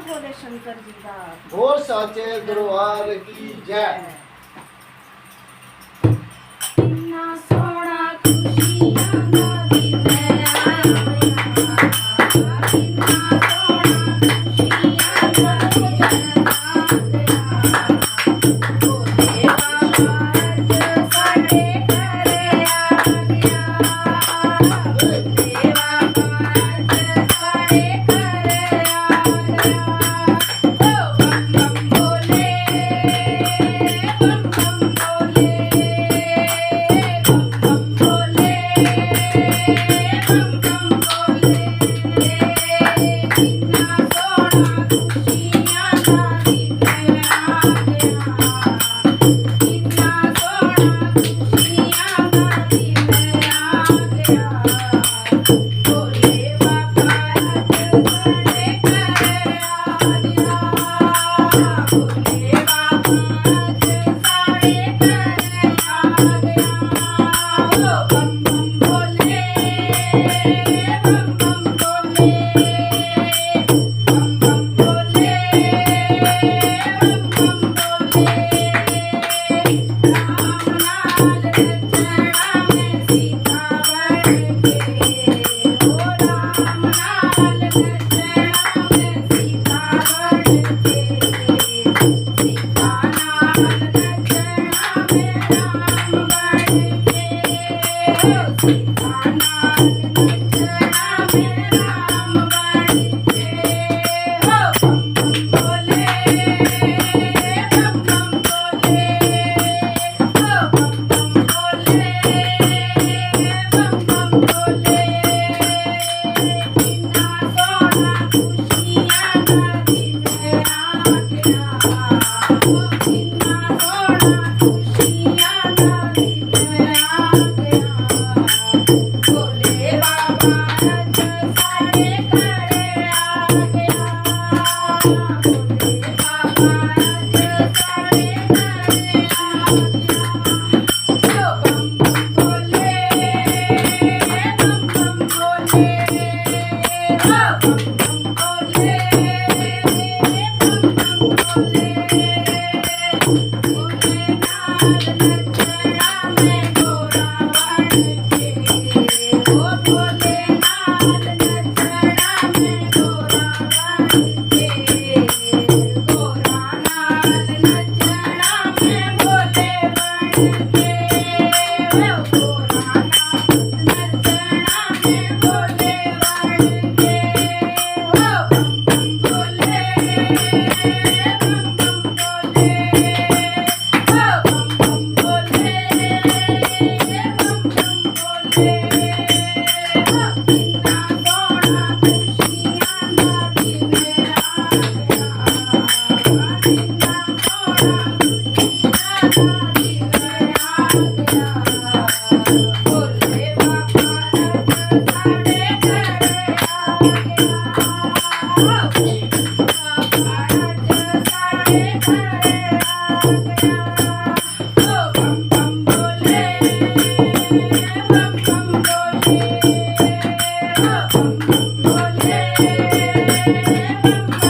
बोले शंकर जी का। बोल साचे दरबार की जय। इन्ना सोना खुशियां दा दिन आया, इन्ना सोना खुशियां दा दिन आया। भोले बाबा अज साडे घर आ गया, भोले बाबा अज साडे घर आ गया। ओ बम बम भोले, बम बम भोले, बम बम भोले, बम बम भोले। इन्ना सोना खुशियां दा दिन आ गया, इन्ना सोना खुशियां दा दिन आ गया। भोले बाबा अज साडे घर आ गया, भोले बाबा अज साडे घर आ गया। ओ बम बम भोले, बम बम भोले, बम बम भोले, बम बम भोले। राम लाल लक्ष्मणा में सीता बन के, ओ राम लाल लक्ष्मणा में सीता बन के, सीता लाल लक्ष्मणा में राम बन के, ओ सीता लाल लक्ष्मणा में राम बन के। ओ बम बम भोले, बम बम भोले, ओ बम बम भोले, बम बम भोले। इन्ना सोना खुशियां दा दिन आ गया, इन्ना सोना खुशियां दा दिन आ गया। भोले बाबा अज साडे घर आ गया, भोले बाबा अज साडे घर आ गया। ओ बम बम भोले, बम बम भोले, ओ बम बम भोले, बम बम भोले। भोलेनाथ लक्ष्मणा में गोरा बन के, ओ भोलेनाथ लक्ष्मणा में गोरा बन के, गोरा नाल लक्ष्मणा में भोले बन के, ओ गोरा नाल लक्ष्मणा में भोले बन के। ओ बम बम भोले, बम बम भोले, ओ बम बम भोले, बम बम भोले। इन्ना सोना खुशियां दा दिन आ गया, इन्ना सोना खुशियां दा दिन आ गया। भोले बाबा अज साडे घर आ गया, भोले बाबा अज साडे घर आ गया। ओ बम बम भोले, बम बम भोले, ओ बम बम भोले, बम बम